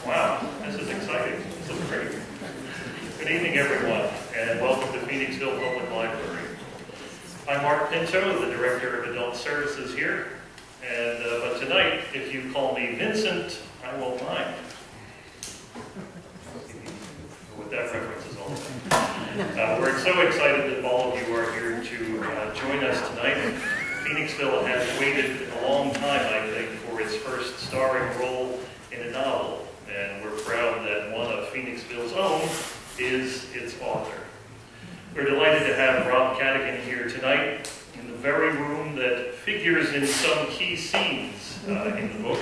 Wow, this is exciting. This is great. Good evening, everyone, and welcome to Phoenixville Public Library. I'm Mark Pinto, the Director of Adult Services here, and but tonight, if you call me Vincent, I won't mind. What that reference is all about. We're so excited that all of you are here to join us tonight. Phoenixville has waited a long time, I think, for its first starring role in a novel, and we're proud that one of Phoenixville's own is its author. We're delighted to have Robb Cadigan here tonight in the very room that figures in some key scenes in the book,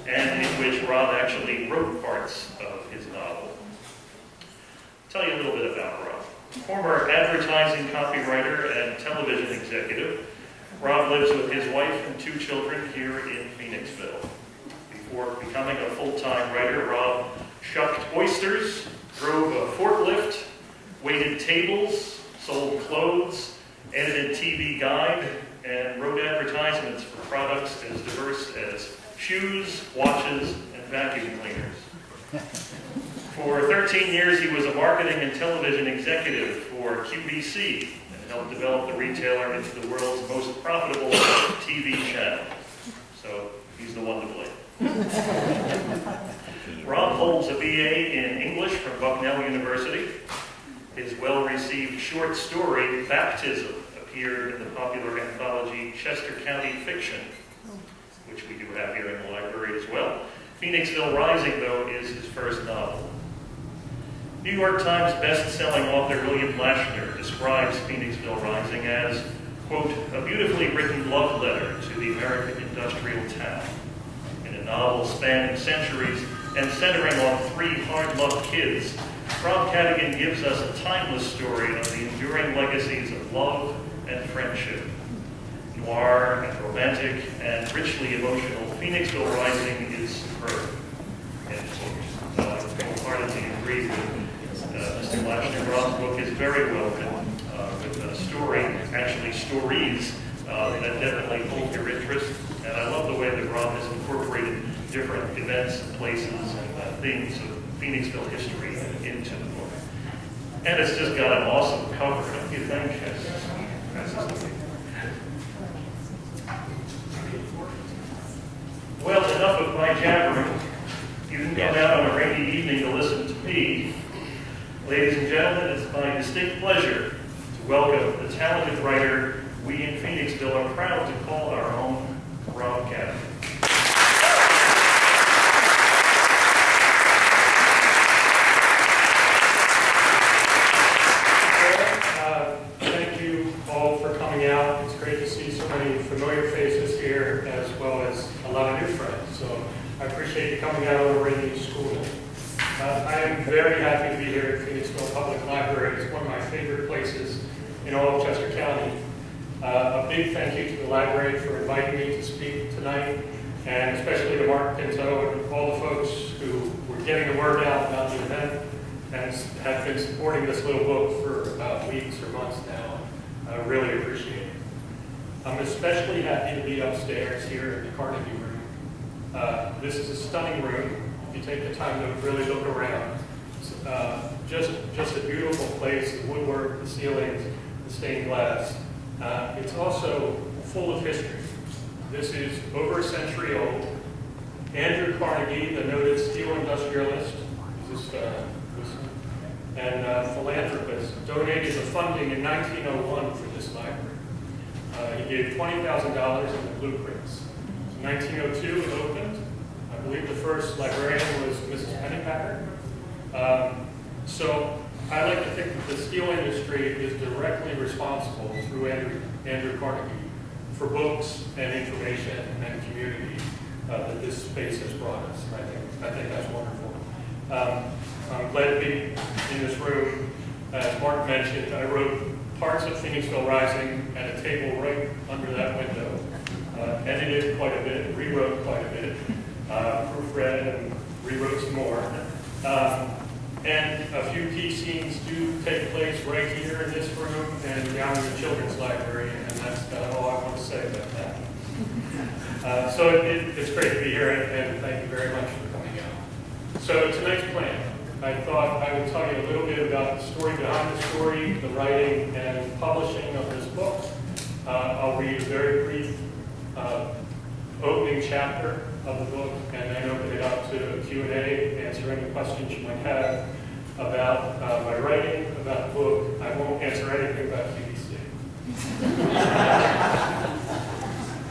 and in which Robb actually wrote parts of his novel. I'll tell you a little bit about Robb. Former advertising copywriter and television executive, Robb lives with his wife and 2 children here in Phoenixville. Before becoming a full-time writer, Robb shucked oysters, drove a forklift, waited tables, sold clothes, edited TV guide, and wrote advertisements for products as diverse as shoes, watches, and vacuum cleaners. For 13 years, he was a marketing and television executive for QVC and helped develop the retailer into the world's most profitable TV channel. So he's the one to blame. Robb holds a BA in English from Bucknell University. His well-received short story, Baptism, appeared in the popular anthology Chester County Fiction, which we do have here in the library as well. Phoenixville Rising, though, is his first novel. New York Times best-selling author William Lashner describes Phoenixville Rising as, quote, a beautifully written love letter to the American industrial town. In a novel spanning centuries and centering on 3 hard-loved kids, Robb Cadigan gives us a timeless story of the enduring legacies of love and friendship. Noir and romantic and richly emotional, Phoenixville Rising is superb. And I wholeheartedly agree with Mr. Lashner. Robb's book is very well written, with a story, actually stories, that definitely hold your interest. And I love the way that Robb has incorporated different events, places, and themes of Phoenixville history into the book. And it's just got an awesome cover, don't you think? Well, enough of my jabbering. You didn't come out on a rainy evening to listen to me. Ladies and gentlemen, it's my distinct pleasure to welcome the talented writer we in Phoenixville are proud to call our own, Robb Cadigan. Thank you all for coming out. It's great to see so many familiar faces here, as well as a lot of new friends. So I appreciate you coming out on a rainy school day. I am very happy to be here at Phoenixville Public Library. It's one of my favorite places in all of Chester County. A big thank you to the library for inviting me to speak tonight, and especially to Mark Pinto and all the folks who were getting the word out about the event and have been supporting this little book for weeks or months now. I really appreciate it. I'm especially happy to be upstairs here in the Carnegie room. This is a stunning room. If you take the time to really look around, just a beautiful place. The woodwork, the ceilings, the stained glass. It's also full of history. This is over a century old. Andrew Carnegie, the noted steel industrialist, and philanthropist, donated the funding in 1901 for this library. He gave $20,000 in the blueprints. In 1902, it opened. I believe the first librarian was Mrs. Pennypacker. So I like to think that the steel industry is directly responsible through Andrew Carnegie for books and information and community that this space has brought us. I think that's wonderful. I'm glad to be in this room. As Mark mentioned, I wrote parts of Phoenixville Rising at a table right under that window. Edited quite a bit, rewrote quite a bit, proofread and rewrote some more. And a few key scenes do take place right here in this room and down in the children's library, and that's all I want to say about that. So it's great to be here, and thank you very much for coming out. So tonight's plan, I thought I would tell you a little bit about the story behind the story, the writing and publishing of this book. I'll read a very brief opening chapter of the book and then open it up to Q&A, answer any questions you might have about my writing, about the book. I won't answer anything about QVC.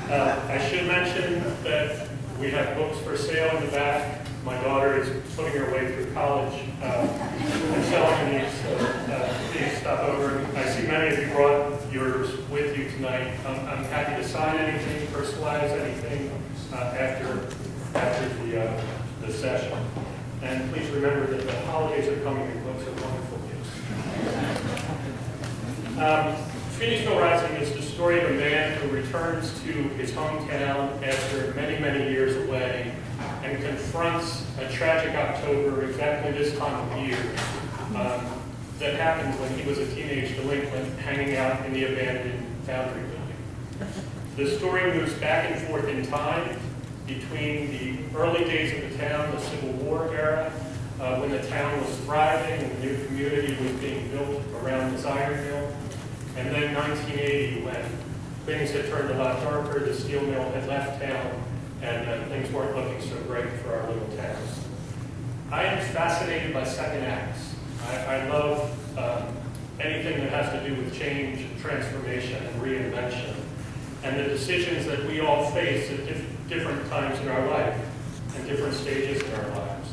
I should mention that we have books for sale in the back. My daughter is putting her way through college and selling these, so please stop over. I see many of you brought yours with you tonight. I'm happy to sign anything, personalize anything after the session. And please remember that the holidays are coming and books are wonderful gifts. Phoenixville Rising is the story of a man who returns to his hometown after many, many years away and confronts a tragic October, exactly this time of year, that happened when he was a teenage delinquent hanging out in the abandoned Foundry building. The story moves back and forth in time between the early days of the town, the Civil War era, when the town was thriving and the new community was being built around this iron mill, and then 1980 when things had turned a lot darker, the steel mill had left town, and things weren't looking so great for our little towns. I am fascinated by second acts. I love anything that has to do with change, and transformation, and reinvention, and the decisions that we all face at different times in our life and different stages in our lives.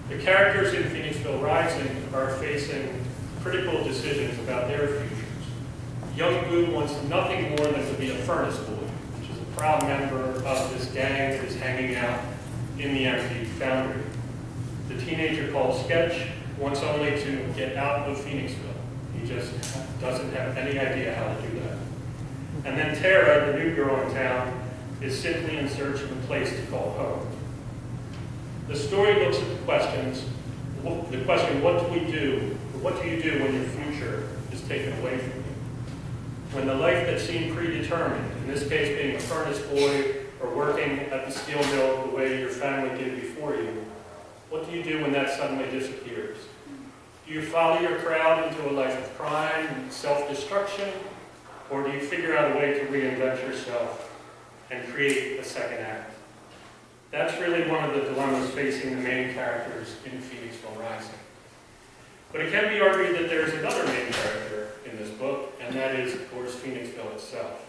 The characters in Phoenixville Rising are facing critical decisions about their futures. Young Boo wants nothing more than to be a furnace boy, which is a proud member of this gang that is hanging out in the empty foundry. The teenager called Sketch wants only to get out of Phoenixville. He just doesn't have any idea how to do that. And then Tara, the new girl in town, is simply in search of a place to call home. The story looks at the question, what do we do? What do you do when your future is taken away from you? When the life that seemed predetermined, in this case being a furnace boy or working at the steel mill the way your family did before you, what do you do when that suddenly disappears? Do you follow your crowd into a life of crime and self-destruction, or do you figure out a way to reinvent yourself and create a second act? That's really one of the dilemmas facing the main characters in Phoenixville Rising. But it can be argued that there's another main character in this book, and that is, of course, Phoenixville itself.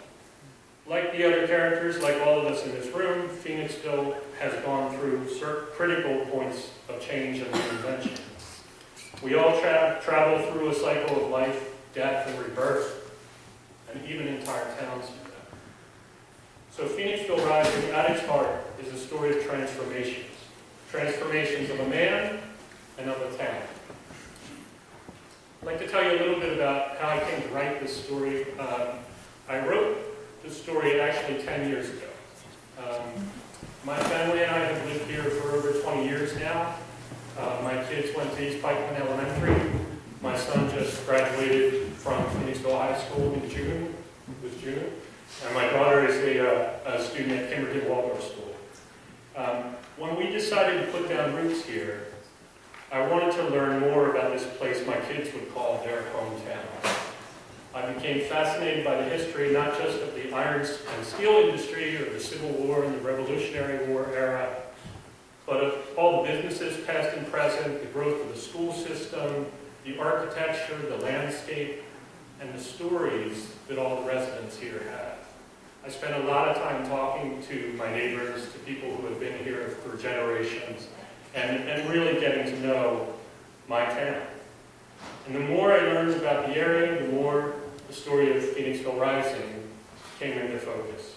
Like the other characters, like all of us in this room, Phoenixville has gone through certain critical points of change and reinvention. We all travel through a cycle of life, death, and rebirth, and even entire towns do that. So Phoenixville Rising, at its heart, is a story of transformations. Transformations of a man and of a town. I'd like to tell you a little bit about how I came to write this story. I wrote this story actually 10 years ago. My family and I have lived here for over 20 years now. My kids went to East Pikeman Elementary. My son just graduated from Phoenixville High School in June. It was June. And my daughter is a student at Kimberton Waldorf School. When we decided to put down roots here, I wanted to learn more about this place my kids would call their hometown. I became fascinated by the history, not just of the iron and steel industry or the Civil War and the Revolutionary War era, but of all the businesses past and present, the growth of the school system, the architecture, the landscape, and the stories that all the residents here have. I spent a lot of time talking to my neighbors, to people who have been here for generations, and really getting to know my town. And the more I learned about the area, the more the story of Phoenixville Rising came into focus.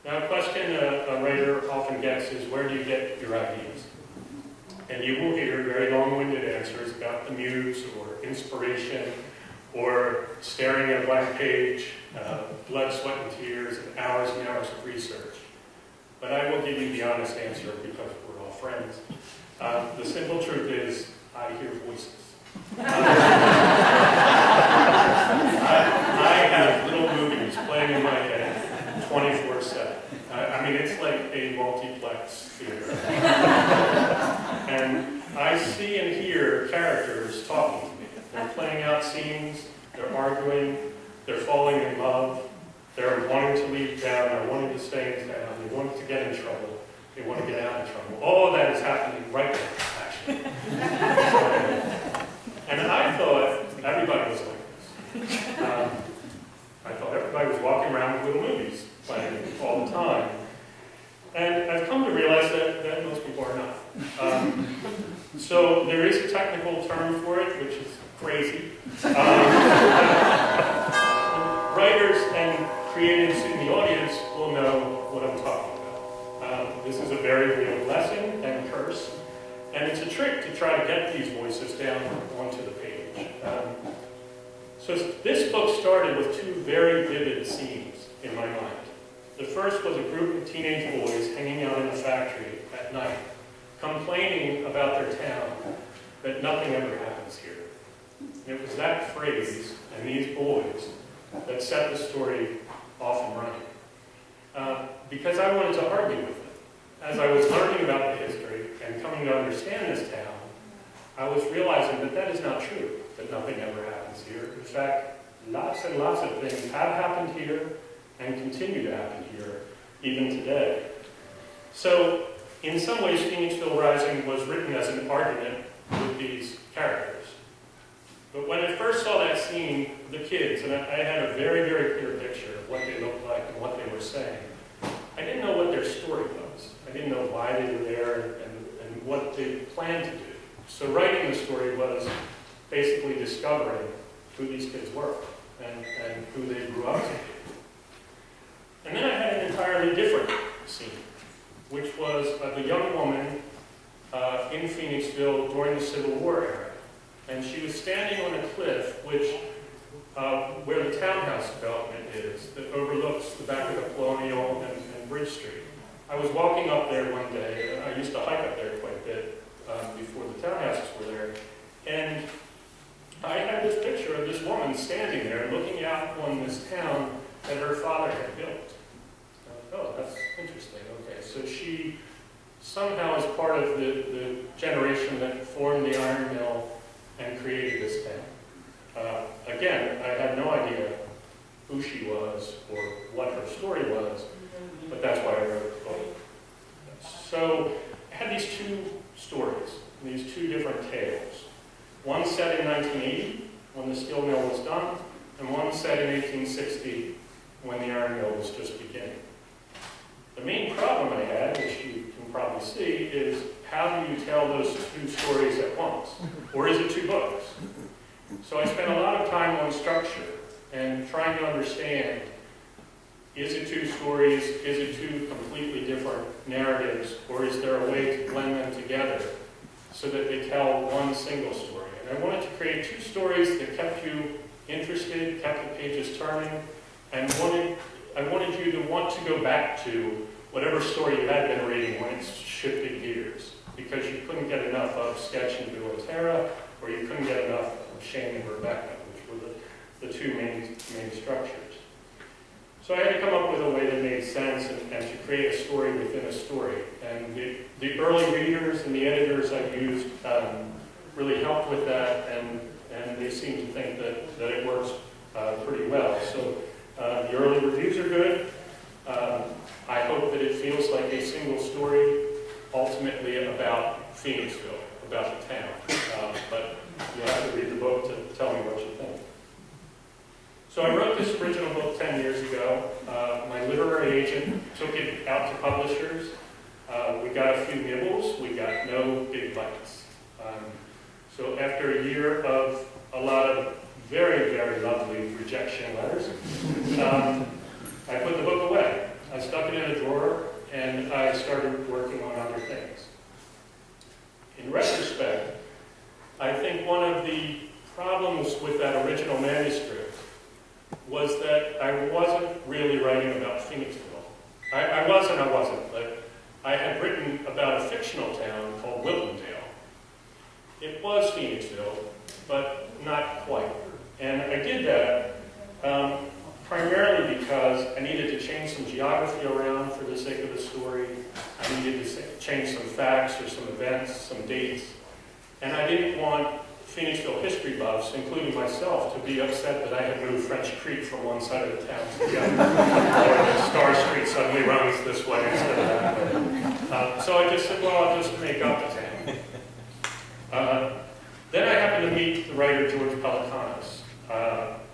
Now, a question a writer often gets is, where do you get your ideas? And you will hear very long-winded answers about the muse or inspiration or staring at a blank page, blood, sweat, and tears, and hours of research. But I will give you the honest answer because we're all friends. The simple truth is, I hear voices. I have little movies playing in my head 24/7. I mean, it's like a multiplex theater. And see and hear characters talking to me. They're playing out scenes, they're arguing, they're falling in love, they're wanting to leave town, they're wanting to stay in town, they want to get in trouble, they want to get out of trouble. All of that is happening right now, actually. And I thought everybody was like this. I thought everybody was walking around with little movies playing all the time. And I've come to realize that most people are not. So there is a technical term for it, which is crazy. Writers and creatives in the audience will know what I'm talking about. This is a very real lesson and curse, and it's a trick to try to get these voices down onto the page. So this book started with two very vivid scenes in my mind. The first was a group of teenage boys hanging out in a factory at night, complaining about their town, that nothing ever happens here. And it was that phrase and these boys that set the story off and running. Because I wanted to argue with them. As I was learning about the history and coming to understand this town, I was realizing that that is not true, that nothing ever happens here. In fact, lots and lots of things have happened here and continue to happen here, even today. So, in some ways, Phoenixville Rising was written as an argument with these characters. But when I first saw that scene, the kids, and I had a very, very clear picture of what they looked like and what they were saying, I didn't know what their story was. I didn't know why they were there and what they planned to do. So writing the story was basically discovering who these kids were and who they grew up to be. And then I had an entirely different scene, which was of a young woman in Phoenixville during the Civil War era. And she was standing on a cliff where the townhouse development is, that overlooks the back of the Colonial and Bridge Street. I was walking up there one day, and I used to hike up there quite a bit before the townhouses were there, and I had this picture of this woman standing there looking out on this town that her father had built. Oh, that's interesting. Okay, so she somehow is part of the generation that formed the iron mill and created this town. Again, I had no idea who she was or what her story was, but that's why I wrote the book. So I had these two stories, these two different tales. One set in 1980, when the steel mill was done, and one set in 1860, when the iron mill was just beginning. The main problem I had, which you can probably see, is how do you tell those two stories at once? Or is it two books? So I spent a lot of time on structure and trying to understand, is it two stories, is it two completely different narratives, or is there a way to blend them together so that they tell one single story? And I wanted to create two stories that kept you interested, kept the pages turning, and I wanted you to want to go back to whatever story you had been reading when it shifted gears, because you couldn't get enough of Sketch and Bill and Tara, or you couldn't get enough of Shane and Rebecca, which were the two main structures. So I had to come up with a way that made sense and to create a story within a story. And the early readers and the editors I used really helped with that, and they seem to think that it works pretty well. So the early reviews are good. I hope that it feels like a single story, ultimately about Phoenixville, about the town. But you'll have to read the book to tell me what you think. So I wrote this original book 10 years ago. My literary agent took it out to publishers. We got a few nibbles. We got no big bites. So after a year of a lot of very, very lovely rejection letters, I put the book away. I stuck it in a drawer, and I started working on other things. In retrospect, I think one of the problems with that original manuscript was that I wasn't really writing about Phoenixville. I wasn't, but I had written about a fictional town called Wiltondale. It was Phoenixville, but not quite. And I did that primarily because I needed to change some geography around for the sake of the story. I needed to change some facts or some events, some dates. And I didn't want Phoenixville history buffs, including myself, to be upset that I had moved French Creek from one side of the town to the other, or that Star Street suddenly runs this way instead of that way. So I just said, well, I'll just make up the town. Then I happened to meet the writer George Pelecanos,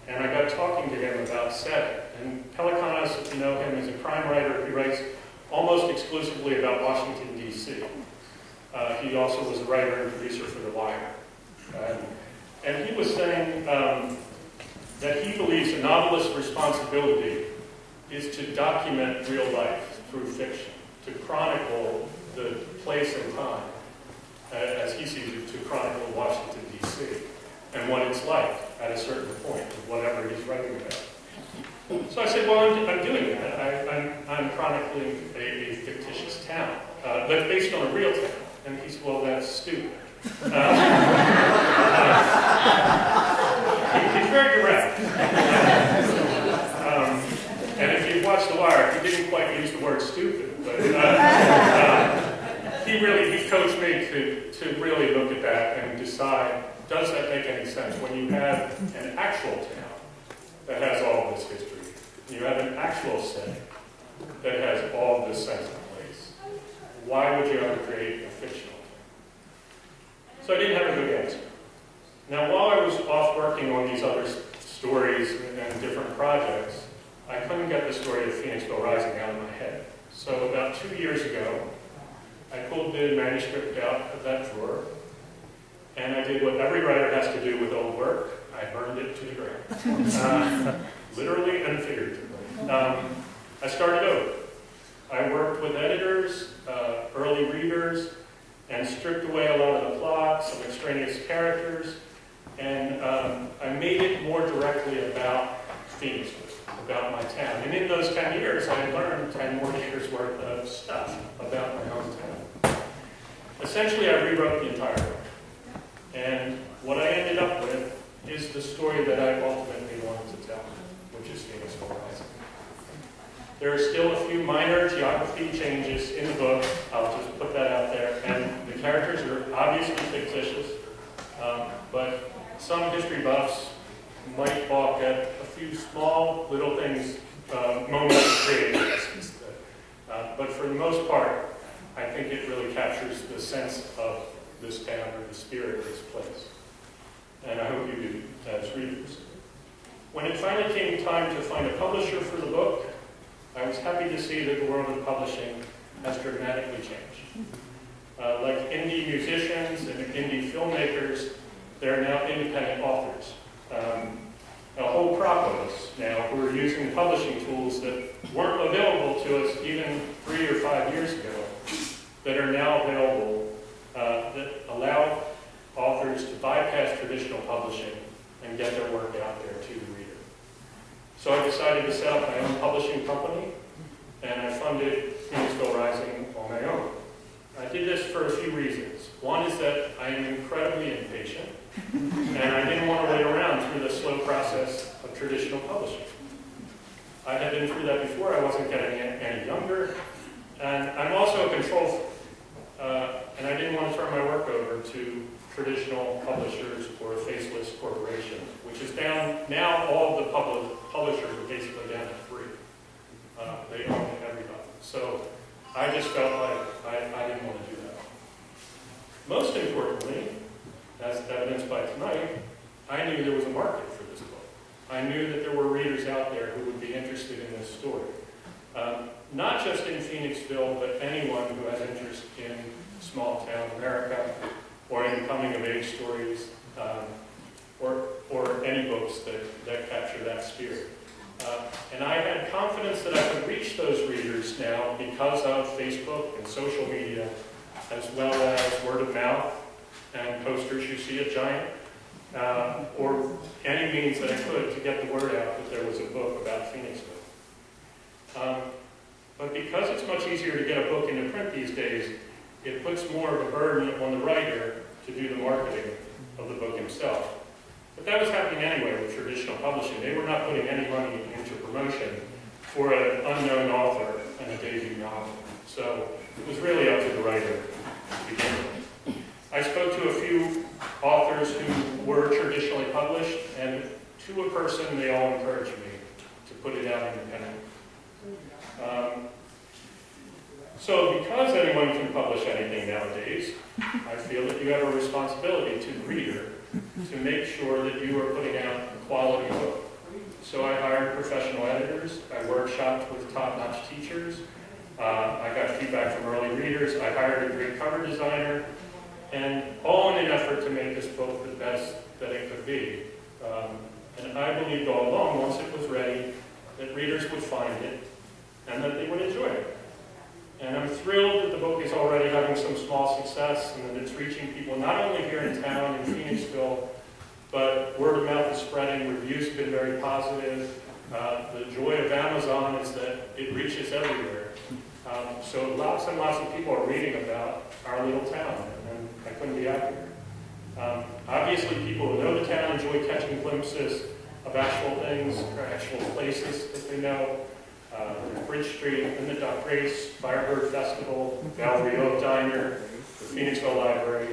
and I got talking to him about setting. And Pelecanos, if you know him, is a crime writer. He writes almost exclusively about Washington, D.C. He also was a writer and producer for The Wire. And he was saying that he believes a novelist's responsibility is to document real life through fiction, to chronicle the place and time, as he sees it, to chronicle Washington, D.C., and what it's like at a certain point of whatever he's writing about. So I said, well, I'm doing that. I'm chronicling a fictitious town, but based on a real town. And he said, well, that's stupid. He's very direct. And if you watch The Wire, he didn't quite use the word stupid, but he coached me to really look at that and decide, does that make any sense? When you have an actual town that has all this history, you have an actual setting that has all this sense of place, why would you ever create a fictional town? So I didn't have a good answer. Now, while I was off working on these other stories and different projects, I couldn't get the story of Phoenixville Rising out of my head. So about 2 years ago, I pulled the manuscript out of that drawer, and I did what every writer has to do with old work. I burned it to the ground, literally and figuratively. I started over. I worked with editors, early readers, and stripped away a lot of the plot, some extraneous characters, and I made it more directly about Phoenixville, about my town. And in those 10 years, I learned 10 more years worth of stuff about my hometown. Essentially, I rewrote the entire book. And what I ended up with is the story that I ultimately wanted to tell, which is Phoenixville Rising. There are still a few minor geography changes in the book. I'll just put that out there. And the characters are obviously fictitious, but some history buffs might balk at a few small little things, moments of creative license. But for the most part, I think it really captures the sense of this town or the spirit of this place. And I hope you do as readers. When it finally came time to find a publisher for the book, I was happy to see that the world of publishing has dramatically changed. Like indie musicians and indie filmmakers, there are now independent authors. A whole crop of us now who are using publishing tools that weren't available to us even 3 or 5 years ago, that are now available, that allow authors to bypass traditional publishing and get their work out there to the reader. So I decided to set up my own publishing company, and I funded Phoenixville Rising on my own. I did this for a few reasons. One is that I am incredibly impatient, and I didn't want to wait around through the slow process of traditional publishing. I had been through that before. I wasn't getting any younger, and I'm also a control freak. And I didn't want to turn my work over to traditional publishers or a faceless corporation, which is down, now all of the publishers are basically down to 3. They own everybody. So I just felt like I didn't want to do that. Most importantly, as evidenced by tonight, I knew there was a market for this book. I knew that there were readers out there who would be interested in this story. Not just in Phoenixville, but anyone who has interest in small town America, or in coming-of-age stories, or any books that capture that spirit. And I had confidence that I could reach those readers now because of Facebook and social media, as well as word of mouth and posters you see at Giant, or any means that I could to get the word out that there was a book about Phoenixville. But because it's much easier to get a book into print these days, it puts more of a burden on the writer to do the marketing of the book himself. But that was happening anyway with traditional publishing. They were not putting any money into promotion for an unknown author and a debut novel. So it was really up to the writer to begin with. I I spoke to a few authors who were traditionally published, and to a person, they all encouraged me to put it out independently. So because anyone can publish anything nowadays, I feel that you have a responsibility to the reader to make sure that you are putting out a quality book. So I hired professional editors, I workshopped with top-notch teachers, I got feedback from early readers, I hired a great cover designer, and all in an effort to make this book the best that it could be. And I believed all along, once it was ready, that readers would find it and that they would enjoy it. And I'm thrilled that the book is already having some small success and that it's reaching people not only here in town in Phoenixville, but word of mouth is spreading, reviews have been very positive. The joy of Amazon is that it reaches everywhere. So lots and lots of people are reading about our little town, and I couldn't be happier. Obviously, people who know the town enjoy catching glimpses of actual things or actual places that they know. Bridge Street, and the Duck Race, Firebird Festival, Valerie Oak Diner, the Phoenixville Library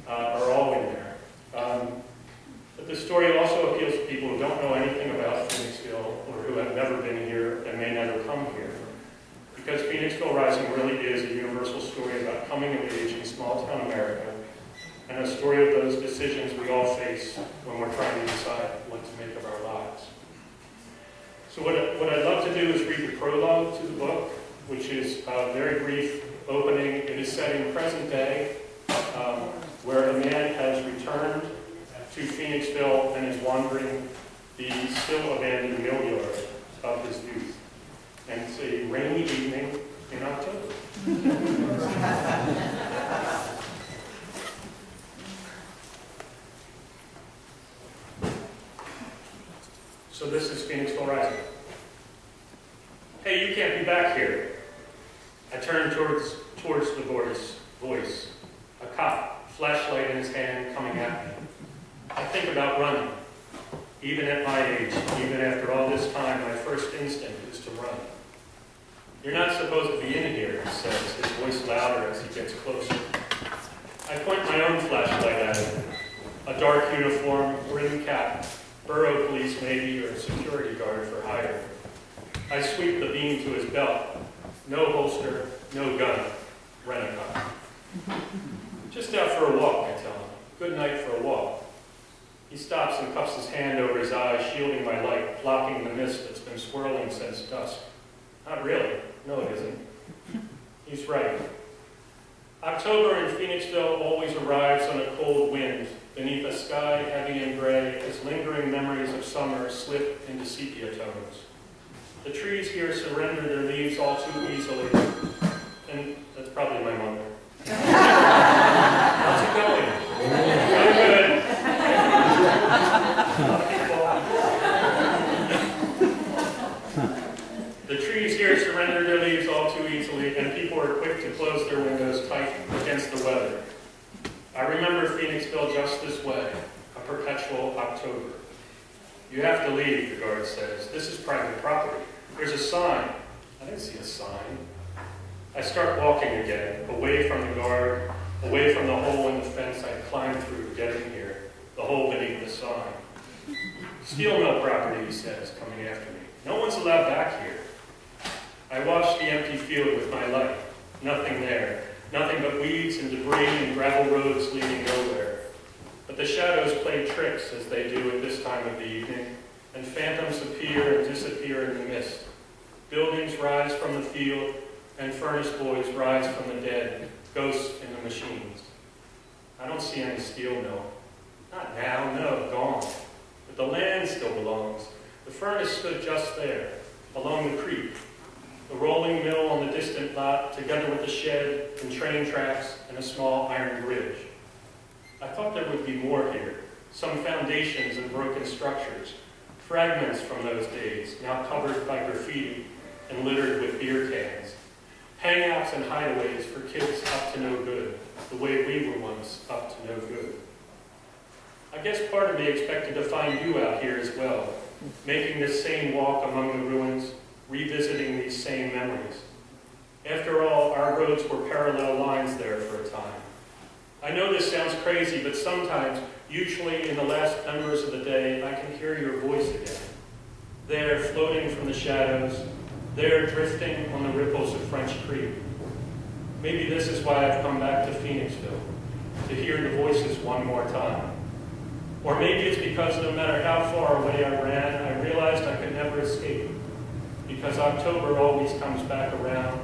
are all in there. But the story also appeals to people who don't know anything about Phoenixville or who have never been here and may never come here. Because Phoenixville Rising really is a universal story about coming of age in small town America, and a story of those decisions we all face when we're trying to decide what to make of our lives. So what I'd love to do is read the prologue to the book, which is a very brief opening. It is set in present day, where a man has returned to Phoenixville and is wandering the still abandoned mill yard of his youth. And it's a rainy evening in October. So this is Phoenixville Rising. Hey, you can't be back here. I turn towards the voice. A cop, flashlight in his hand, coming at me. I think about running. Even at my age, even after all this time, my first instinct is to run. You're not supposed to be in here, he says, his voice louder as he gets closer. I point my own flashlight at him. A dark uniform, rim cap, borough police maybe, or security guard for hire. I sweep the beam to his belt. No holster, no gun. Rent-a-car. Just out for a walk, I tell him. Good night for a walk. He stops and cups his hand over his eyes, shielding my light, blocking the mist that's been swirling since dusk. Not really. No, it isn't. He's right. October in Phoenixville always arrives on a cold wind, beneath a sky heavy and gray, as lingering memories of summer slip into sepia tones. The trees here surrender their leaves all too easily, and that's probably my mother. How's it going? Very good. The trees here surrender their leaves all too easily, and people are quick to close their windows tight against the weather. I remember Phoenixville just this way, a perpetual October. You have to leave, the guard says. This is private property. There's a sign. I didn't see a sign. I start walking again, away from the guard, away from the hole in the fence I climbed through getting here, the hole beneath the sign. Steel mill property, he says, coming after me. No one's allowed back here. I watch the empty field with my light. Nothing there. Nothing but weeds and debris and gravel roads leading nowhere. But the shadows play tricks, as they do at this time of the evening, and phantoms appear and disappear in the mist. Buildings rise from the field, and furnace boys rise from the dead, ghosts in the machines. I don't see any steel mill. Not now, no, gone. But the land still belongs. The furnace stood just there, along the creek. The rolling mill on the distant lot, together with the shed and train tracks and a small iron bridge. I thought there would be more here, some foundations and broken structures, fragments from those days, now covered by graffiti and littered with beer cans, hangouts and hideaways for kids up to no good, the way we were once up to no good. I guess part of me expected to find you out here as well, making this same walk among the ruins, revisiting these same memories. After all, our roads were parallel lines there for a time. I know know this sounds crazy, but sometimes, usually in the last hours of the day, I can hear your voice again. There, floating from the shadows, there, drifting on the ripples of French Creek. Maybe this is why I've come back to Phoenixville, to hear the voices one more time. Or maybe it's because no matter how far away I ran, I realized I could never escape. Because October always comes back around,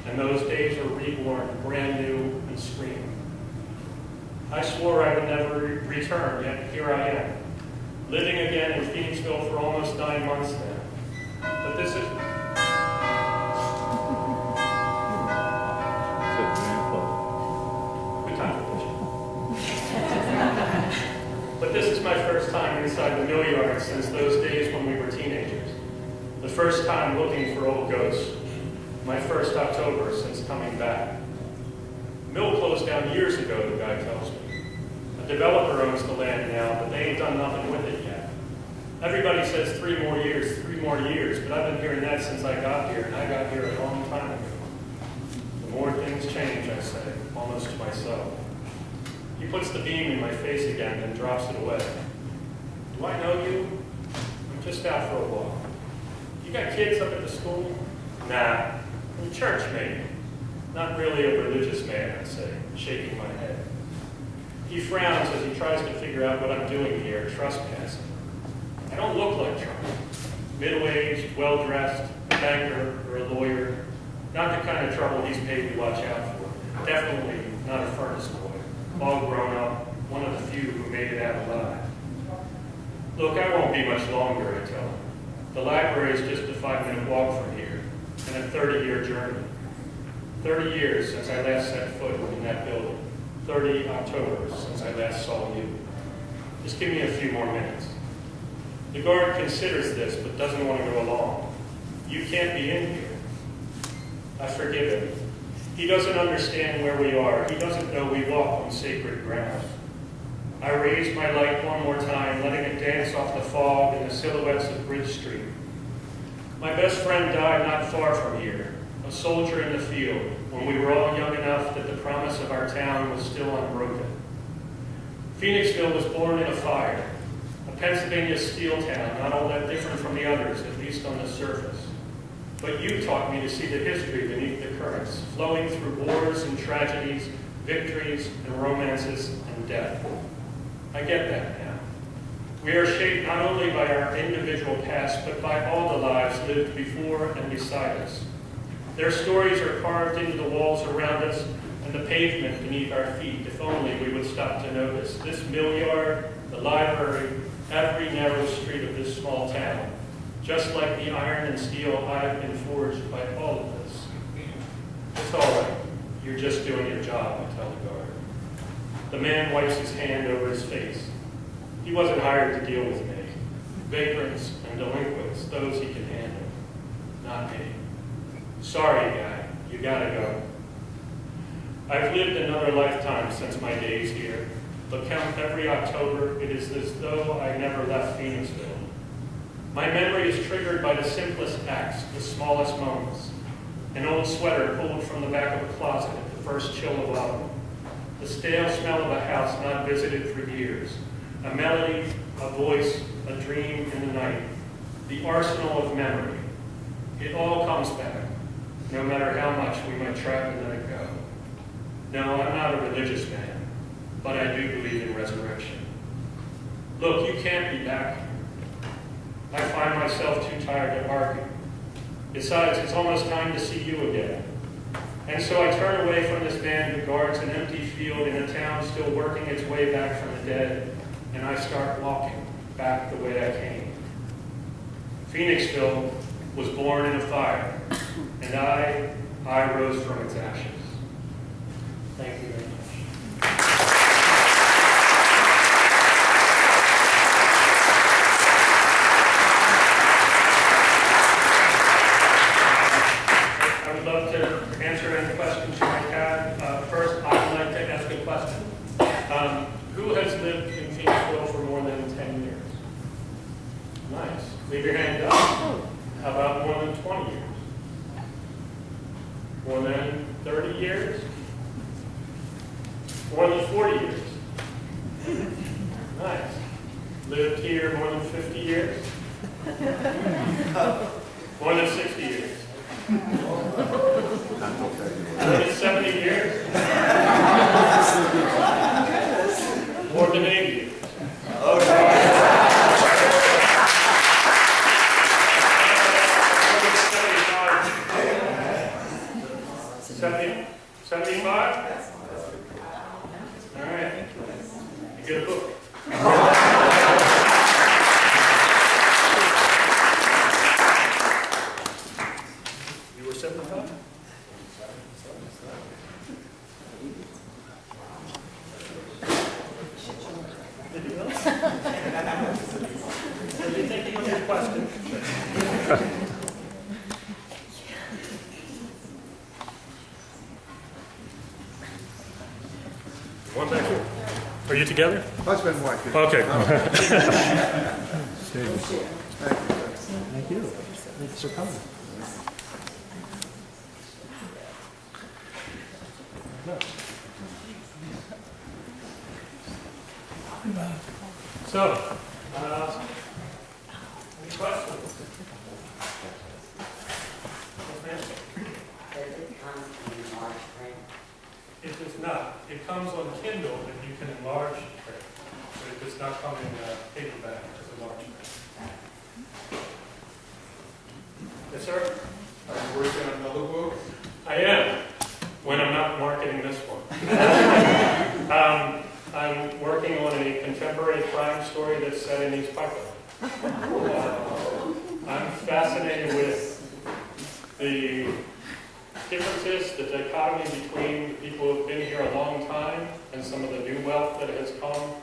and those days are reborn, brand new and screaming. I swore I would never return, yet here I am, living again in Phoenixville for almost 9 months now. But this is... Good time for pushing. But this is my first time inside the mill yard since those days when we were teenagers. The first time looking for old ghosts. My first October since coming back. The mill closed down years ago, the guy tells me. A developer owns the land now, but they ain't done nothing with it yet. Everybody says 3 more years, but I've been hearing that since I got here, and I got here a long time ago. The more things change, I say, almost to myself. He puts the beam in my face again and drops it away. Do I know you? I'm just out for a walk. You got kids up at the school? Nah. In church, maybe. Not really a religious man, I say, shaking my head. He frowns as he tries to figure out what I'm doing here, trespassing. I don't look like trouble. Middle-aged, well-dressed, a banker or a lawyer. Not the kind of trouble he's paid to watch out for. Definitely not a furnace boy. All grown up, one of the few who made it out alive. Look, I won't be much longer, I tell him. The library is just a 5-minute walk from here, and a 30-year journey. 30 years since I last set foot in that building. 30 Octobers since I last saw you. Just give me a few more minutes. The guard considers this, but doesn't want to go along. You can't be in here. I forgive him. He doesn't understand where we are. He doesn't know we walk on sacred ground. I raise my light one more time, letting it dance off the fog and the silhouettes of Bridge Street. My best friend died not far from here, a soldier in the field, when we were all young enough that the promise of our town was still unbroken. Phoenixville was born in a fire, a Pennsylvania steel town, not all that different from the others, at least on the surface. But you taught me to see the history beneath the currents, flowing through wars and tragedies, victories and romances and death. I get that now. We are shaped not only by our individual past, but by all the lives lived before and beside us. Their stories are carved into the walls around us and the pavement beneath our feet, if only we would stop to notice. This mill yard, the library, every narrow street of this small town, just like the iron and steel I've been forged by all of this. It's all right. You're just doing your job, I tell the guard. The man wipes his hand over his face. He wasn't hired to deal with me. Vagrants and delinquents, those he can handle. Not me. Sorry, guy. You gotta go. I've lived another lifetime since my days here, but count every October, it is as though I never left Phoenixville. My memory is triggered by the simplest acts, the smallest moments. An old sweater pulled from the back of a closet at the first chill of autumn. The stale smell of a house not visited for years. A melody, a voice, a dream in the night. The arsenal of memory. It all comes back, no matter how much we might try to let it go. No, I'm not a religious man, but I do believe in resurrection. Look, you can't be back here. I find myself too tired to argue. Besides, it's almost time to see you again. And so I turn away from this man who guards an empty field in a town still working its way back from the dead, and I start walking back the way I came. Phoenixville was born in a fire, and I rose from its ashes. Thank you very much. I would love to answer any questions you might have. First, I would like to ask a question. Who has lived in Phoenixville for more than 10 years? Nice. Leave your hand up. How about more than 20 years? More than 30 years? More than 40 40 years. Nice. Lived here more than 50 years? More than 60 years? More than 70 years? More than 80 years? Okay. 75? All right. You get a book. You were 75? Anything else? Are you thinking of your question? One back here. Are you together? Husband and wife. Okay. Thank you. Thanks for coming. So, any questions? It does not. It comes on Kindle that you can enlarge print, but it does not come in paperback as a large print. Yes, sir? Are you working on another book? I am, when I'm not marketing this one. I'm working on a contemporary crime story that's set in East Pipeline. I'm fascinated with the differences, the dichotomy between the people who have been here a long time and some of the new wealth that has come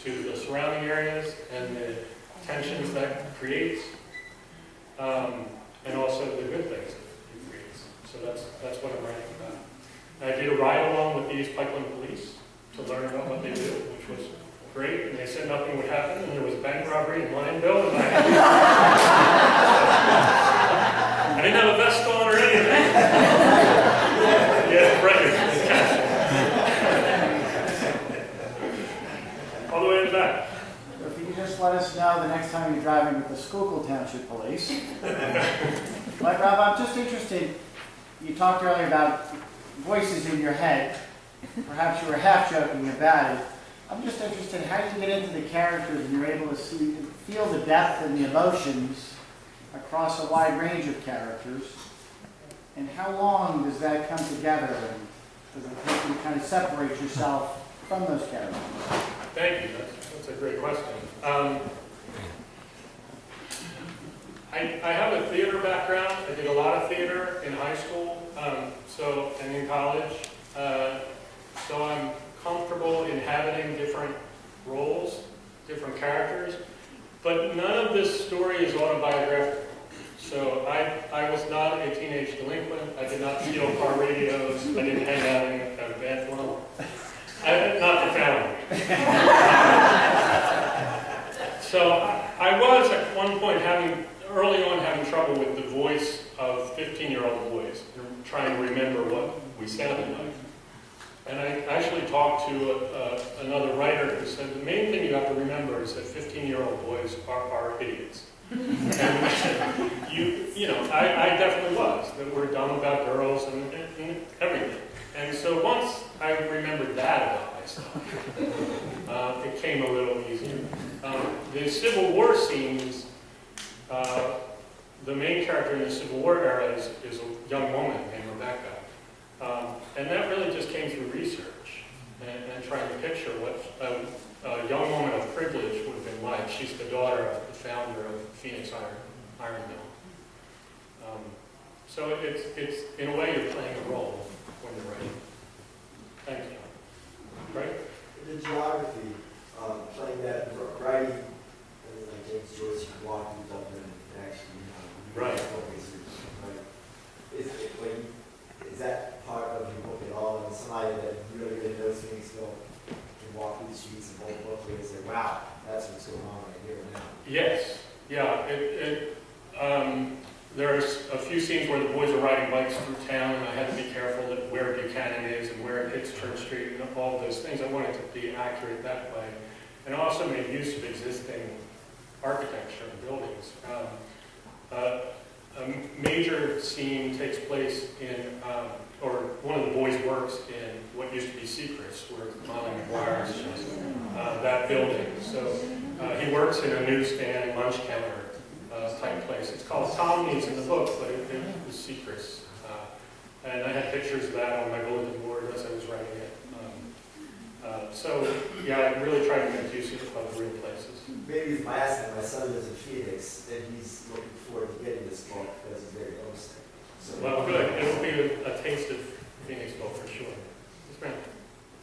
to the surrounding areas and the tensions that creates, and also the good things that it creates. So that's what I'm writing about. And I did a ride along with the East Pipeline Police to learn about what they do, which was great. And they said nothing would happen, and there was a bank robbery in Lionville, and I didn't have a vest on or anything. Yeah, right. All the way in the back. If you could just let us know the next time you're driving with the Schuylkill Township Police. But Rob, I'm just interested, you talked earlier about voices in your head. Perhaps you were half joking about it. I'm just interested how you get into the characters and you're able to feel the depth and the emotions across a wide range of characters. And how long does that come together? And does it take you to kind of separate yourself from those characters? Thank you. That's a great question. I have a theater background. I did a lot of theater in high school and in college. So I'm comfortable inhabiting different roles, different characters. But none of this story is autobiographical. So I was not a teenage delinquent. I did not steal car radios. I didn't hang out in a bathroom. Not profoundly. So I was at one point early on having trouble with the voice of 15-year-old boys, trying to remember what we sounded like. And I actually talked to another writer who said the main thing you have to remember is that 15-year-old boys are idiots. And I definitely was, that we're dumb about girls and everything. And so once I remembered that about myself, it came a little easier. The Civil War scenes, the main character in the Civil War era is a young woman named Rebecca. And that really just came through research and trying to picture what a young woman of privilege would have been like. She's the daughter of the founder of Phoenix Iron Mill. So it's in a way you're playing a role when you're writing. Thank you. Right? The geography, playing that writing, like James Joyce, you walk through Dublin and actually, right. Is that part of your book at all? And somebody that really knows Phoenixville can walk through the streets of Old Brooklyn and say, wow, that's what's going on right here and now. Yes. Yeah. there's a few scenes where the boys are riding bikes through town, and I had to be careful that where Buchanan is and where it hits Church Street and all those things. I wanted to be accurate that way. And I also made use of existing architecture and buildings. A major scene takes place in, or one of the boys works in what used to be Secrets, where Molly McGuire's that building. So he works in a newsstand, lunch counter type place. It's called Colonies in the book, but it was Secrets. And I had pictures of that on my bulletin board as I was writing it. So yeah, I really tried to make use of real places. Maybe if I ask him, my son lives in Phoenix, and he's looking forward to getting this book because he's very homesick. So, Well, good. It'll be a taste of Phoenixville for sure. Yes, ma'am.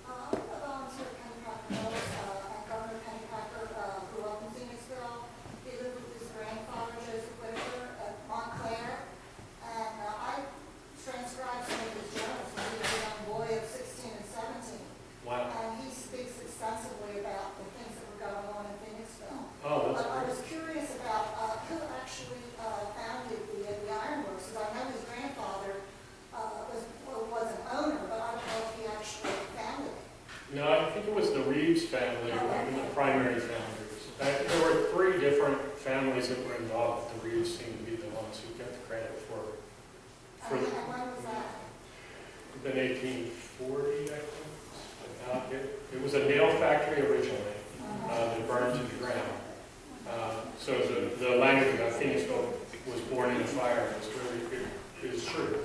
I'm a volunteer at Penny Packer Mills, and Governor Penny Packer grew up in Phoenixville. He lived with his grandfather, Joseph Whitaker, at Montclair, and I transcribed some of his journals when he was a young boy of 16 and 17. Wow. And he speaks extensively about the things that were going on in Phoenixville. Oh, that's But I great. was curious about who actually founded the ironworks, because I know his grandfather was an owner, but I don't know if he actually founded it. No, I think it was the Reeves family, who were the primary founders. There were 3 different families that were involved. The Reeves seemed to be the ones who got the credit for And when was that? in 1840, I think. It was a nail factory originally that burned to the ground. So the language about Phoenixville was born in a fire. It was really, it was true.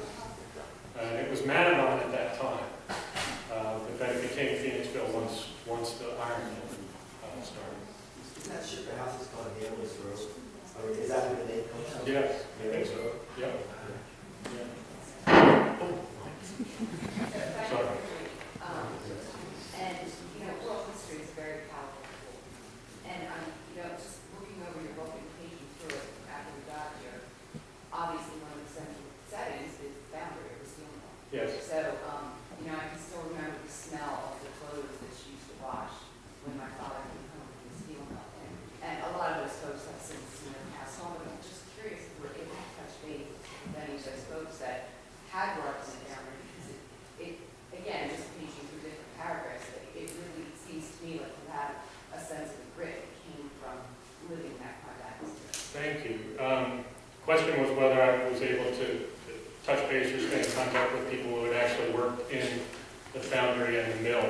It was Manadon at that time, but then it became Phoenixville once the iron mill started. isn't that ship the house is called Nameless Road? I mean, is that where the name comes from? Yes, I think so. Yep. Sorry. And, oral history is very powerful. And I'm, just looking over your book and paging through it after we got here, obviously one of the central settings is the boundary of the steel mill. Yes. So, I can still remember the smell of the clothes that she used to wash when my father came home from the steel mill. And a lot of those folks have since, passed on, but I'm just curious if we're able to touch base with any of those folks that had worked in the boundary, because it again, just paging through different paragraphs, it really seems to me like you have a sense of the grit that came from living that kind of atmosphere. Thank you. Question was whether I was able to touch base or stay in contact with people who had actually worked in the foundry and the mill.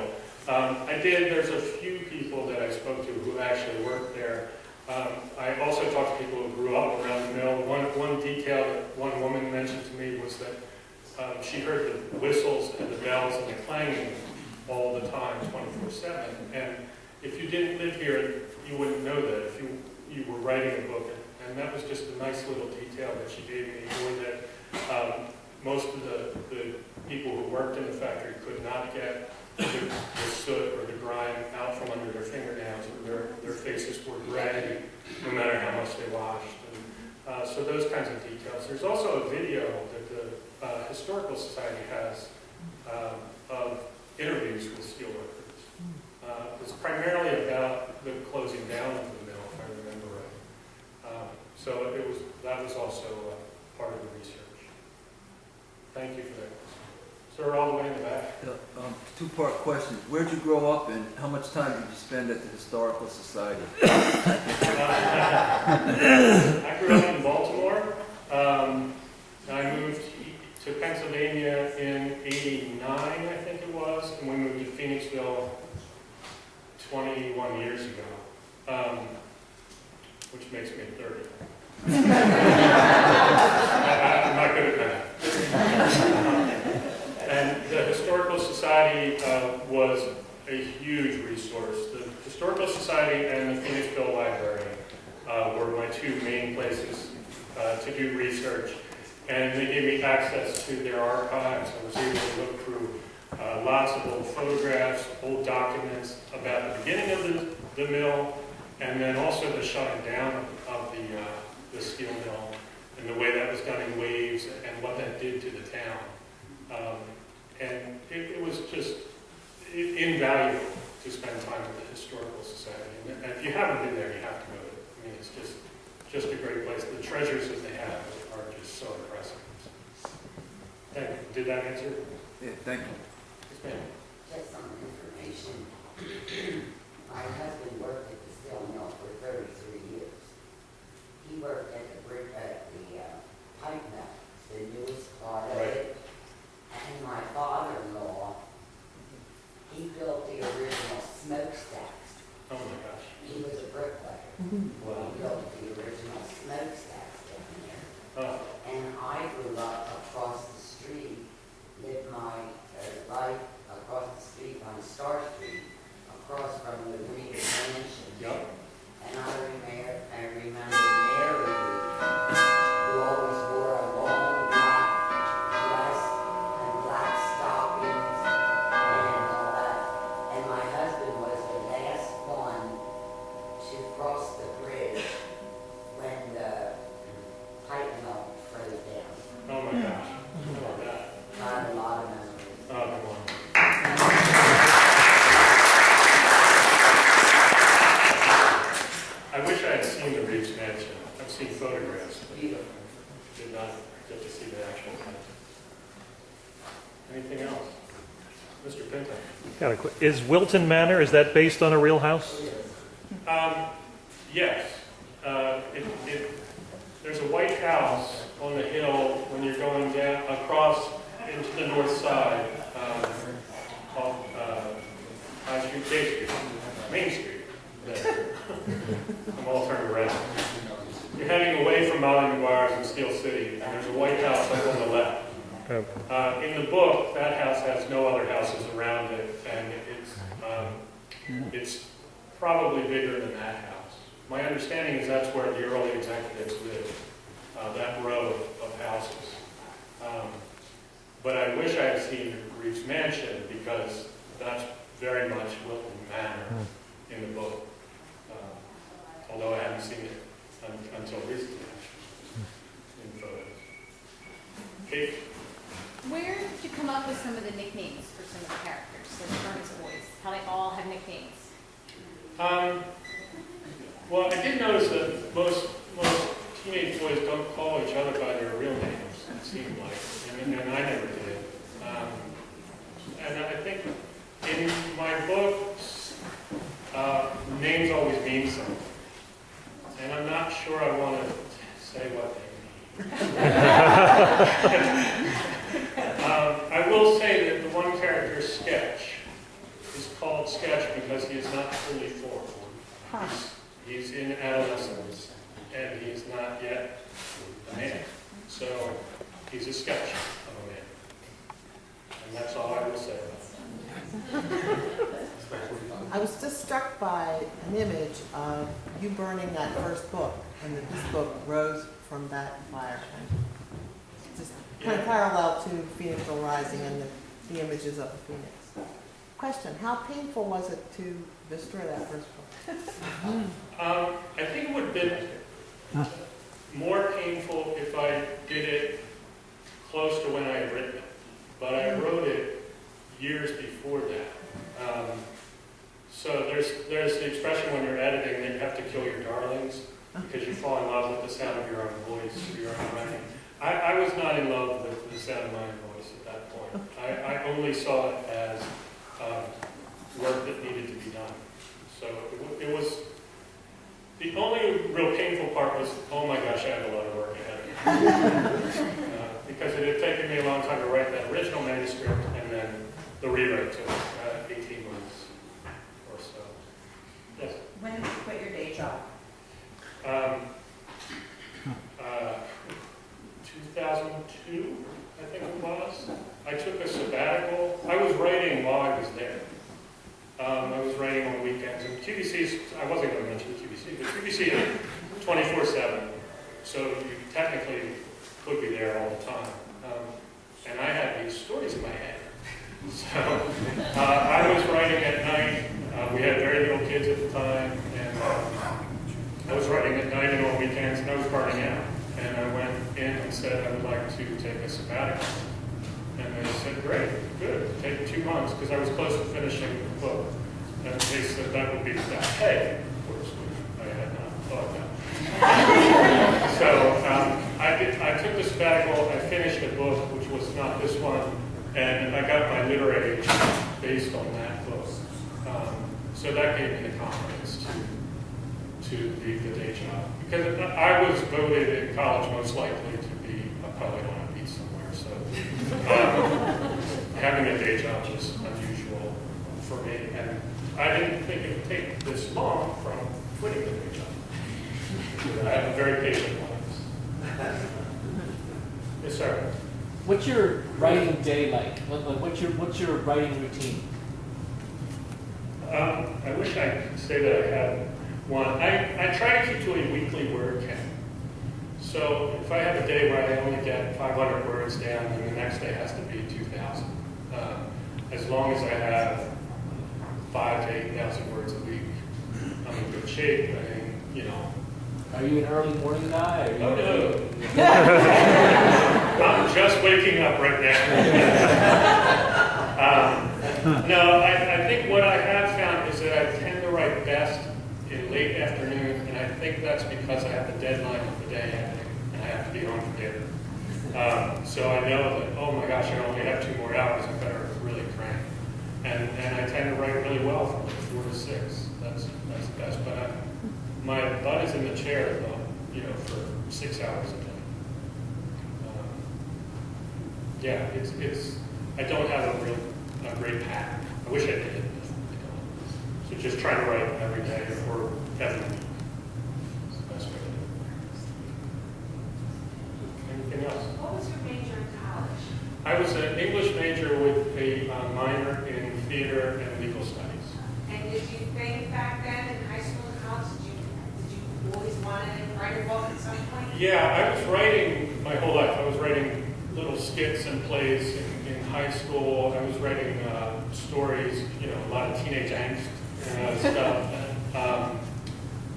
I did. There's a few people that I spoke to who actually worked there. I also talked to people who grew up around the mill. One detail that one woman mentioned to me was that she heard the whistles and the bells and the clanging all the time, 24/7. And if you didn't live here, you wouldn't know that if you were writing a book. And that was just a nice little detail that she gave me, or that most of the people who worked in the factory could not get the soot or the grime out from under their fingernails, or their faces were gray no matter how much they washed. And, so those kinds of details. There's also a video that the Historical Society has of interviews with steelworkers. It's primarily about the closing down of the mill, if I remember right. So that was also part of the research. Thank you for that. Sir, all the way in the back. Two-part question. Where'd you grow up and how much time did you spend at the Historical Society? I grew up in Baltimore. I moved to Pennsylvania in '89, I think it was, and we moved to Phoenixville 21 years ago, which makes me 30. I'm not good at math. And the Historical Society was a huge resource. The Historical Society and the Phoenixville Library were my 2 main places to do research. And they gave me access to their archives. I was able to look through lots of old photographs, old documents about the beginning of the mill, and then also the shutting down of the steel mill, and the way that was done in waves, and what that did to the town. And it was just invaluable to spend time with the Historical Society. And if you haven't been there, you have to go. I mean, it's just a great place. The treasures that they have are just so impressive. Thank you. Did that answer? Yeah, thank you. Yes, ma'am. Just some information. My husband worked at the steel mill for 33 years. He worked at the pipe mill, the newest part of it. And my father-in-law, he built the original smokestacks. Oh my gosh. He was a bricklayer. Wow. He built the original smokestacks down there. Oh, And I grew up across the street, lived my life across the street on Star Street, across from the Green Mansion. yep. And I remember Mary, who always wore a long black dress and black stockings and all that. And my husband was the last one to cross the bridge when the pipe mill froze down. Oh my gosh. How about that? I have a lot of memories. Oh, come on. I wish I had seen the Reeves Mansion. I've seen photographs, but did not get to see the actual thing. Anything else? Mr. Pinto? Got a quick, is Wilton Manor, is that based on a real house? Yes. There's a white house on the hill when you're going down across into the north side of High Street, K Street, Main Street. There. I'm all turned around. You're heading away from Molly McGuire's in Steel City, and there's a white house up on the left. In the book, that house has no other houses around it, and it's probably bigger than that house. My understanding is that's where the early executives lived, that row of houses. But I wish I had seen Reeves Mansion, because that's very much Wilton Manor in the book. Although I haven't seen it until recently, in photos. Kate? Where did you come up with some of the nicknames for some of the characters, the Furnace Boys? How they all have nicknames? Well, I did notice that most teenage boys don't call each other by their real names, it seemed like, and I never did. And I think in my books, names always mean something. And I'm not sure I want to say what they mean. I will say that the one character, Sketch, is called Sketch because he is not fully formed. He's in adolescence, and he's not yet a man. So he's a sketch of a man. And that's all I will say about it. I was just struck by an image of you burning that first book, and that this book rose from that fire. Just kind of parallel to Phoenixville Rising and the images of the Phoenix. Question, how painful was it to destroy that first book? I think it would have been more painful if I did it close to when I had written it. But I wrote it years before that. So there's the expression when you're editing that you have to kill your darlings because you fall in love with the sound of your own voice, your own writing. I was not in love with the sound of my own voice at that point. I only saw it as work that needed to be done. So it was, the only real painful part was, oh my gosh, I have a lot of work ahead of me. Because it had taken me a long time to write that original manuscript, and then the rewrite took 18 months or so. Yes? When did you quit your day job? 2002, I think it was. I took a sabbatical. I was writing while I was there. I was writing on weekends. And QVC's, I wasn't going to mention QVC, but QVC is 24/7. So you technically could be there all the time. And I had these stories in my head. So I was writing at night. We had very little kids at the time. And I was writing at night and on weekends, and I was burning out. And I went in and said I would like to take a sabbatical. And they said, great, good, take 2 months, because I was close to finishing the book. And they said that would be the best pay, of course, which I had not thought that. So I took sabbatical, I finished a book, which was not this one, and I got my literary agent based on that book. So that gave me the confidence to leave the day job. Because I was voted in college most likely to be a poet on a beach somewhere, so having a day job was unusual for me, and I didn't think it would take this long from quitting the day job. I have a very patient life. Yes, sir. What's your writing day like? What's your writing routine? I wish I could say that I had one. I try to keep to a weekly word count. So if I have a day where I only get 500 words down, then the next day has to be 2,000. As long as I have 5,000 to 8,000 words a week, I'm in good shape. I mean, you know. Are you an early morning guy? Oh, no. I'm just waking up right now. No, I think what I have found is that I tend to write best in late afternoon, and I think that's because I have the deadline of the day and I have to be home for dinner. So I know that, oh my gosh, I only have 2 more hours, I better really crank. And I tend to write really well from like 4 to 6. That's the best. But my butt is in the chair, though, you know, for 6 hours a day. Yeah, it's. I don't have a great pattern. I wish I did. I don't. So just trying to write every day or every week. It's the best way to do it. Anything else? What was your major in college? I was an English major with a minor in theater and legal studies. And did you think back then in high school and college, did you always want to write a book at some point? Yeah, I was writing my whole life. I was writing little skits and plays in high school. I was writing stories, you know, a lot of teenage angst stuff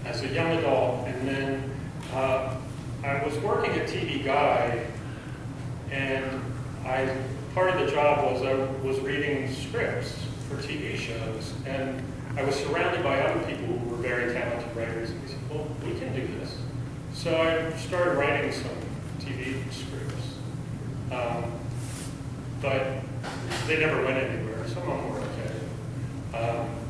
as a young adult. And then I was working at TV Guide, and part of the job was I was reading scripts for TV shows, and I was surrounded by other people who were very talented writers. And we said, well, we can do this. So I started writing some TV scripts. But they never went anywhere. Some of them were okay.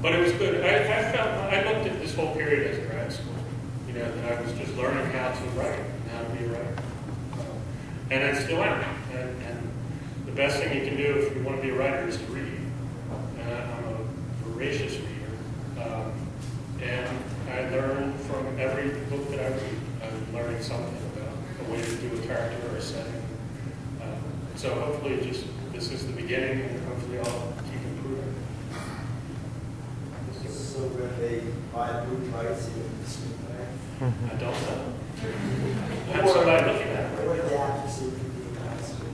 But it was good. I looked at this whole period as grad school, you know, that I was just learning how to write and how to be a writer. And I still am. And the best thing you can do if you want to be a writer is to read. I'm a voracious reader. And I learn from every book that I read. I'm learning something about a way to do a character or a setting. So hopefully this is the beginning, and hopefully I'll keep improving. So when they buy movie rights, you can screenplay? I don't know. I'm somebody looking at it. What the actors see can be in high school?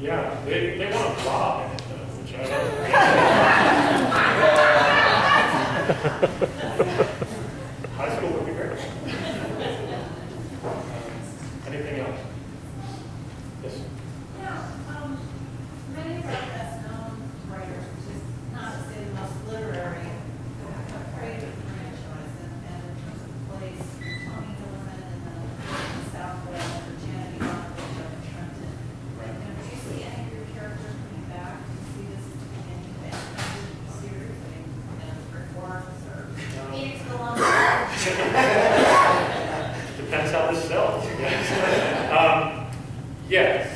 Yeah, they want to Robb in it, though, which I don't. High school would be great. Anything else? Yes. Many of our best-known writers, which is not to say the most literary, have created a franchise, and in terms of plays, Tony Hillerman in the Southwest, or Janet Ivanovich up in Trenton. Right. Do you see any of your characters coming back? Do you see this as any series, reforms, or Phoenixville on Depends how this sells. Yes.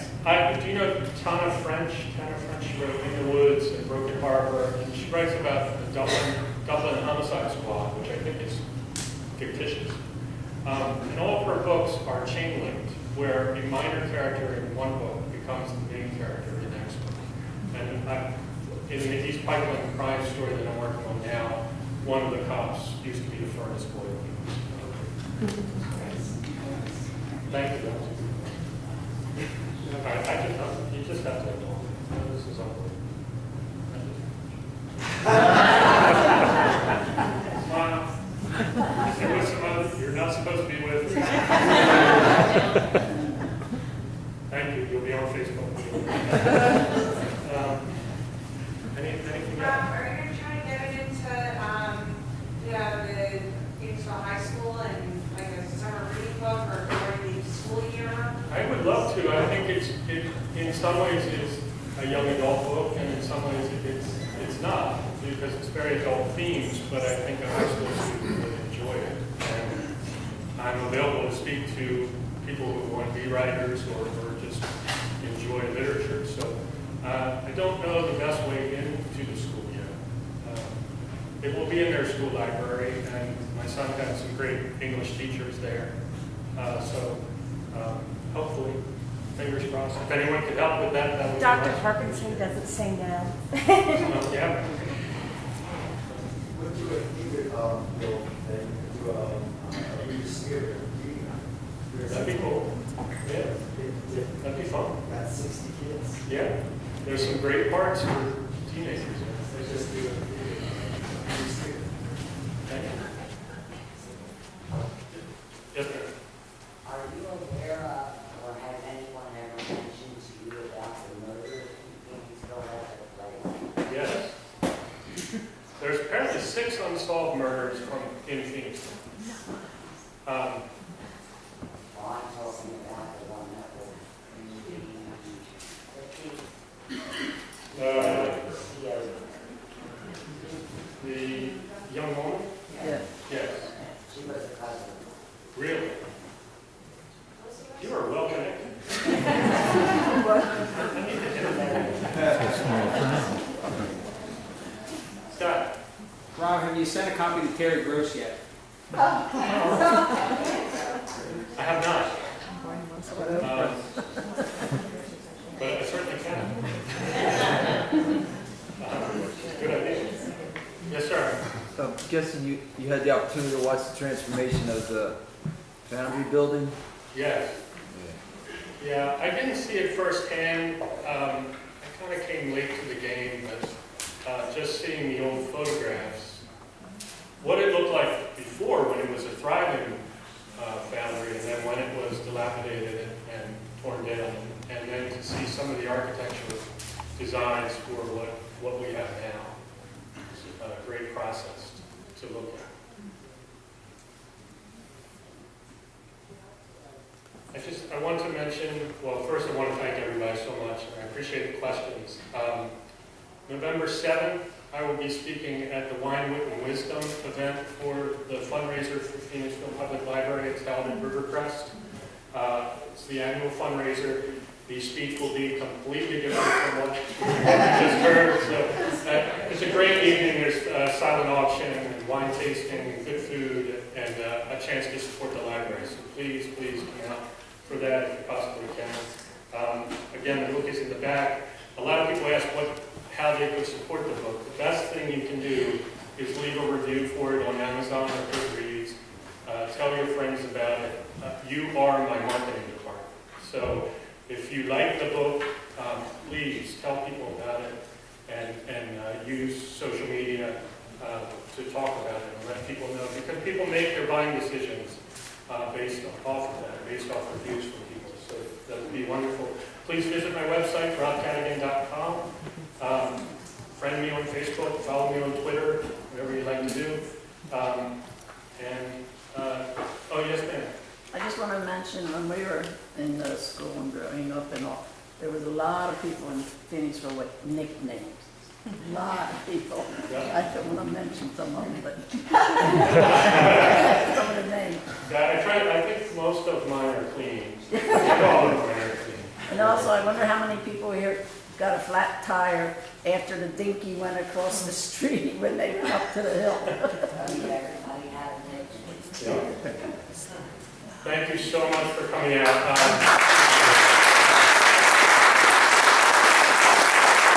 Do you know Tana French? Tana French wrote In the Woods and Broken Harbor, and she writes about the Dublin Homicide Squad, which I think is fictitious. And all of her books are chain linked, where a minor character in one book becomes the main character in the next book. And in the East Pipeline crime story that I'm working on now, one of the cops used to be the furnace boy. Thank you. You just have to know. This is unbelievable. Smile. You're with some other you're not supposed to be with. Thank you. You'll be on Facebook. Anything else? Are you going to try to get it into, the Phoenixville High School and like a summer reading book or during the school year? I would love too. I think in some ways it's a young adult book, and in some ways it's not, because it's very adult themes, but I think a high school student would enjoy it. And I'm available to speak to people who want to be writers or just enjoy literature. So I don't know the best way into the school yet. It will be in their school library, and my son has some great English teachers there. So hopefully, fingers crossed. If anyone could help with that, that would be Dr. nice. Parkinson doesn't say no. Yeah. Would do a favorite, Bill, then do a read spirit reading. That'd be cool. Yeah, that'd be fun. Got 60 kids. Yeah, there's some great parts for teenagers. Let's just do a read spirit. Thank you. Yes, ma'am. Are you aware of, or has anyone ever mentioned to you about the murder in Phoenixville that took place? Yes. There's apparently 6 unsolved murders in Phoenixville. Well, I'm talking about the one that was The young woman? Yeah. Yes. she was a cousin. Really? You are well connected. Scott? Rob, have you sent a copy to Terry Gross yet? I have not. But I certainly can. Good idea. Yes, sir. I'm guessing you had the opportunity to watch the transformation of the Foundry building? Yes. Yeah, I didn't see it firsthand. I kind of came late to the game, but just seeing the old photographs, what it looked like before when it was a thriving foundry, and then when it was dilapidated and torn down, and then to see some of the architectural designs for what we have now. It's a great process to look at. I want to mention, well, first I want to thank everybody so much, and I appreciate the questions. November 7th, I will be speaking at the Wine, Wit, and Wisdom event for the fundraiser for Phoenixville Public Library. It's held in Rivercrest. It's the annual fundraiser. The speech will be completely different from what we just heard. So it's a great evening. There's a silent auction and wine tasting, good food, and a chance to support the library. So please come out for that if you possibly can. Again, the book is in the back. A lot of people ask how they could support the book. The best thing you can do is leave a review for it on Amazon or Goodreads. Tell your friends about it. You are my marketing department. So if you like the book, please tell people about it and use social media to talk about it and let people know, because people make their buying decisions based off of that, based off reviews from people. So that would be wonderful. Please visit my website, robbcadigan.com. Friend me on Facebook, follow me on Twitter, whatever you'd like to do. Oh yes, ma'am. I just want to mention when we were in school and growing up and all, there was a lot of people in Phoenixville with nicknames. A lot of people. Yeah. I don't want to mention some of them, but some of the names. I think most of mine are clean. All of mine are clean. And also, I wonder how many people here got a flat tire after the dinky went across the street when they went up to the hill. Everybody had a nickname. Thank you so much for coming out.